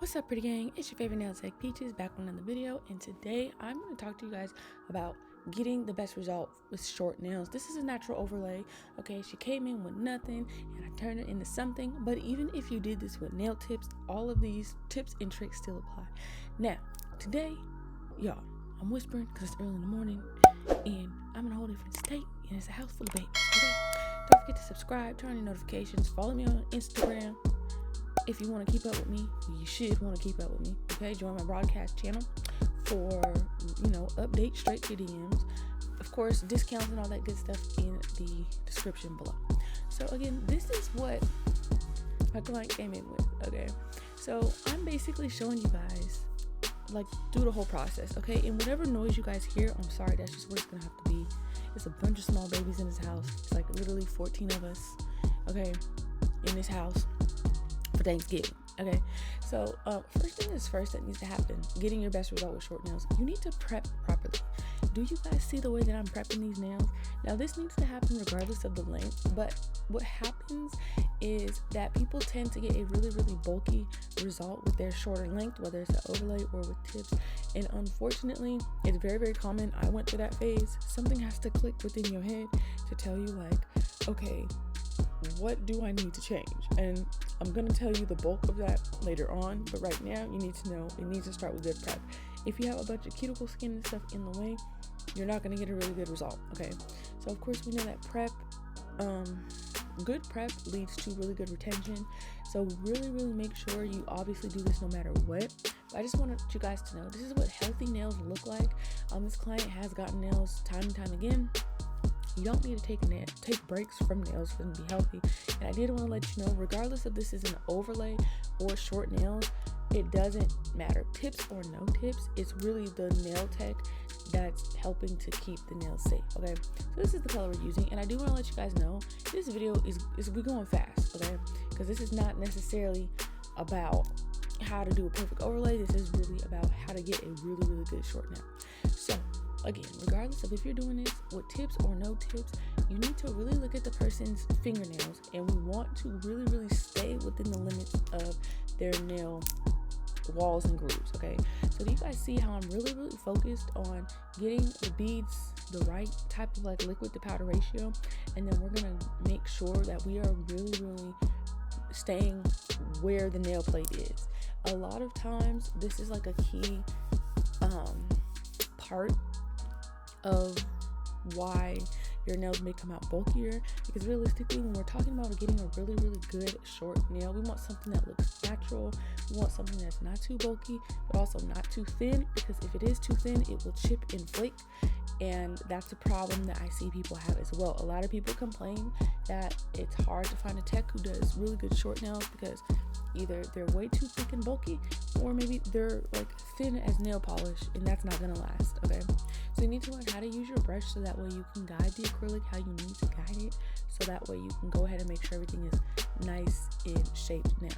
What's up, pretty gang? It's your favorite nail tech Peaches back on another video, and today I'm going to talk to you guys about getting the best result with short nails. This is a natural overlay. Okay, she came in with nothing and I turned it into something, but even if you did this with nail tips, all of these tips and tricks still apply. Now today, y'all, I'm whispering because it's early in the morning and I'm in a whole different state and it's a house full of babies. Okay, don't forget to subscribe, turn on your notifications, follow me on Instagram. If you want to keep up with me, you should want to keep up with me. Okay, join my broadcast channel for, updates straight to DMs. Of course, discounts and all that good stuff in the description below. So again, this is what my client came in with. Okay, so I'm basically showing you guys like do the whole process. Okay, and whatever noise you guys hear, I'm sorry, that's just what it's gonna have to be. It's a bunch of small babies in this house. It's like literally 14 of us. Okay, in this house for Thanksgiving. Okay, so first thing is first that needs to happen, getting your best result with short nails, you need to prep properly. Do you guys see the way that I'm prepping these nails? Now this needs to happen regardless of the length, but what happens is that people tend to get a really bulky result with their shorter length, whether it's an overlay or with tips, and unfortunately it's very common. I went through that phase. Something has to click within your head to tell you like, okay, what do I need to change? And I'm going to tell you the bulk of that later on, but right now you need to know it needs to start with good prep. If you have a bunch of cuticle skin and stuff in the way, you're not going to get a really good result. Okay, so of course we know that good prep leads to really good retention, so really make sure you obviously do this no matter what. But I just wanted you guys to know this is what healthy nails look like. This client has gotten nails time and time again. You don't need to take breaks from nails for them to be healthy. And I did want to let you know, regardless if this is an overlay or short nails, it doesn't matter. Tips or no tips, it's really the nail tech that's helping to keep the nails safe. Okay, so this is the color we're using, and I do want to let you guys know this video is we're going fast. Okay, because this is not necessarily about how to do a perfect overlay. This is really about how to get a really good short nail. So again, regardless of if you're doing this with tips or no tips, you need to really look at the person's fingernails, and we want to really stay within the limits of their nail walls and grooves. Okay, so do you guys see how I'm really focused on getting the beads the right type of like liquid to powder ratio, and then we're gonna make sure that we are really staying where the nail plate is. A lot of times this is like a key part of why your nails may come out bulkier, because realistically when we're talking about getting a really good short nail, we want something that looks natural. We want something that's not too bulky but also not too thin, because if it is too thin it will chip and flake, and that's a problem that I see people have as well. A lot of people complain that it's hard to find a tech who does really good short nails because either they're way too thick and bulky, or maybe they're like thin as nail polish, and that's not gonna last. Okay, so you need to learn how to use your brush so that way you can guide the acrylic how you need to guide it, so that way you can go ahead and make sure everything is nice and shaped. Now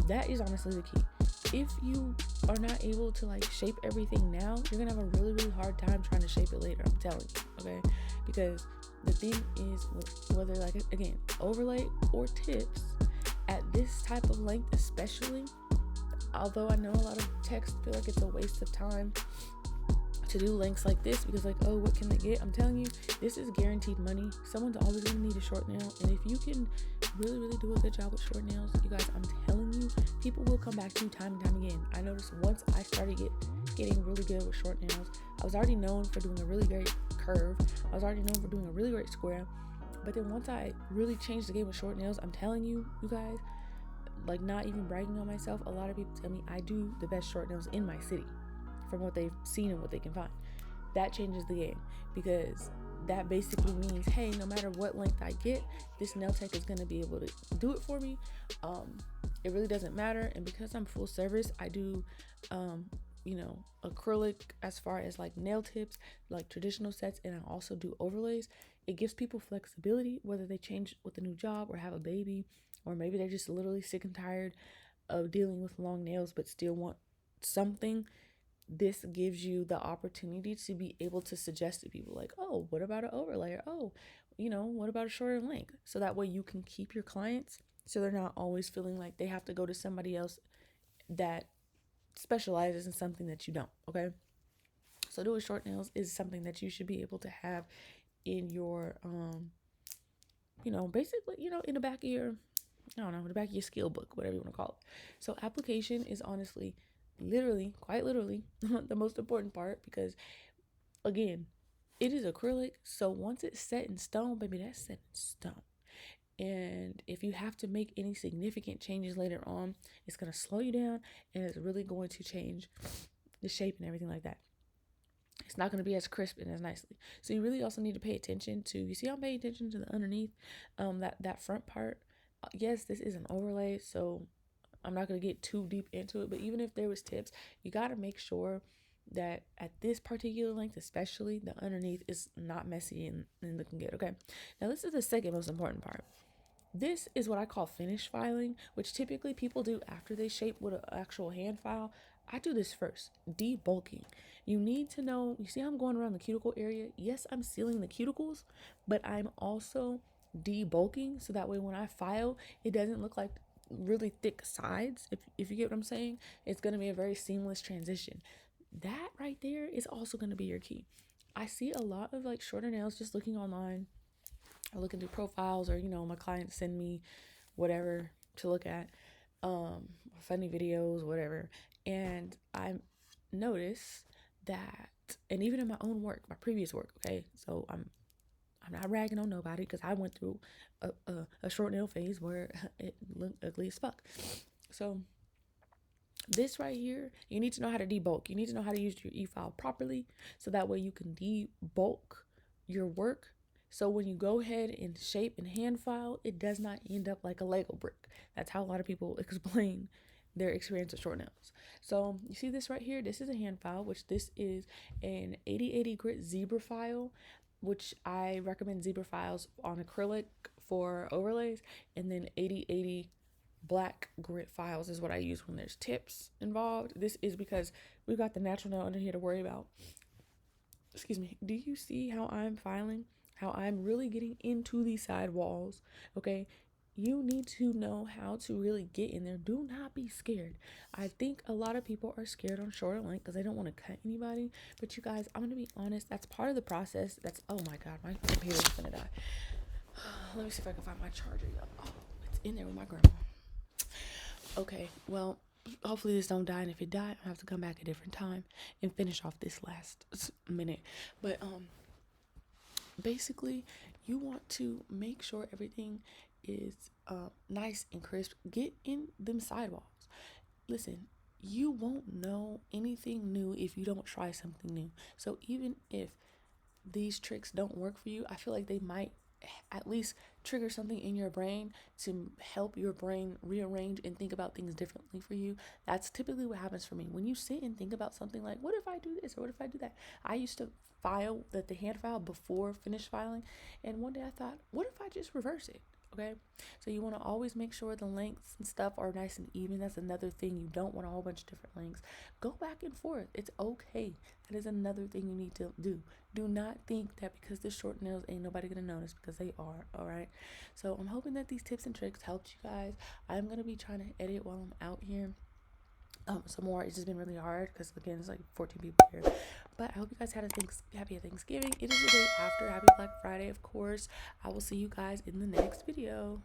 that is honestly the key. If you are not able to like shape everything now, you're gonna have a really hard time trying to shape it later, I'm telling you. Okay, because the thing is, whether like again overlay or tips, at this type of length especially, although I know a lot of techs feel like it's a waste of time to do lengths like this because like, oh, what can they get? I'm telling you, this is guaranteed money. Someone's always gonna need a short nail, and if you can really do a good job with short nails, you guys, I'm telling you, people will come back to you time and time again. I noticed once I started getting really good with short nails, I was already known for doing a really great curve. I was already known for doing a really great square. But then once I really changed the game with short nails, I'm telling you, you guys, like not even bragging on myself, a lot of people tell me I do the best short nails in my city from what they've seen and what they can find. That changes the game, because that basically means, hey, no matter what length I get, this nail tech is going to be able to do it for me. It really doesn't matter. And because I'm full service, I do acrylic as far as like nail tips, like traditional sets, and I also do overlays. It gives people flexibility, whether they change with a new job or have a baby, or maybe they're just literally sick and tired of dealing with long nails but still want something. This gives you the opportunity to be able to suggest to people like, oh, what about an overlay? Or, oh, what about a shorter length? So that way you can keep your clients, so they're not always feeling like they have to go to somebody else that specializes in something that you don't, okay? So doing short nails is something that you should be able to have in your basically, in the back of your, I don't know, the back of your skill book, whatever you want to call it. So application is honestly, literally, quite literally, the most important part, because again, it is acrylic. So once it's set in stone, baby, that's set in stone. And if you have to make any significant changes later on, it's going to slow you down, and it's really going to change the shape and everything like that. It's not going to be as crisp and as nicely. So you really also need to pay attention to, you see, I'm paying attention to the underneath, that front part. Yes, this is an overlay, so I'm not going to get too deep into it, but even if there was tips, you got to make sure that at this particular length, especially, the underneath is not messy and looking good. Okay, now this is the second most important part. This is what I call finish filing, which typically people do after they shape with an actual hand file. I do this first, debulking. You need to know, you see how I'm going around the cuticle area? Yes, I'm sealing the cuticles, but I'm also debulking, so that way when I file, it doesn't look like really thick sides. If you get what I'm saying, it's going to be a very seamless transition. That right there is also going to be your key. I see a lot of like shorter nails just looking online, or looking through profiles, or my clients send me whatever to look at, funny videos, whatever, and I notice that, and even in my own work, my previous work, okay, so I'm not ragging on nobody, because I went through a short nail phase where it looked ugly as fuck. So this right here, you need to know how to debulk. You need to know how to use your e-file properly, so that way you can debulk your work. So when you go ahead and shape and hand file, it does not end up like a Lego brick. That's how a lot of people explain their experience with short nails. So you see this right here? This is a hand file, which this is an 8080 grit zebra file, which I recommend zebra files on acrylic for overlays, and then 8080 black grit files is what I use when there's tips involved. This is because we've got the natural nail under here to worry about. Excuse me. Do you see how I'm filing? How I'm really getting into these side walls? Okay. You need to know how to really get in there. Do not be scared. I think a lot of people are scared on shorter length because they don't want to cut anybody. But you guys, I'm going to be honest. That's part of the process. Oh my God, my computer's going to die. Let me see if I can find my charger. Oh, it's in there with my grandma. Okay, well, hopefully this don't die, and if it die, I have to come back a different time and finish off this last minute. But basically, you want to make sure everything is nice and crisp. Get in them sidewalls. Listen, you won't know anything new if you don't try something new. So even if these tricks don't work for you, I feel like they might at least trigger something in your brain to help your brain rearrange and think about things differently for you. That's typically what happens for me. When you sit and think about something like, what if I do this or what if I do that? I used to file the hand file before finish filing, and one day I thought, what if I just reverse it? Okay, so you want to always make sure the lengths and stuff are nice and even. That's another thing. You don't want a whole bunch of different lengths. Go back and forth. It's okay. That is another thing you need to do. Do not think that because this short nails ain't nobody gonna notice, because they are. All right, so I'm hoping that these tips and tricks helped you guys. I'm gonna be trying to edit while I'm out here some more. It's just been really hard because again, it's like 14 people here. But I hope you guys had a happy Thanksgiving. It is the day after Happy Black Friday, of course. I will see you guys in the next video.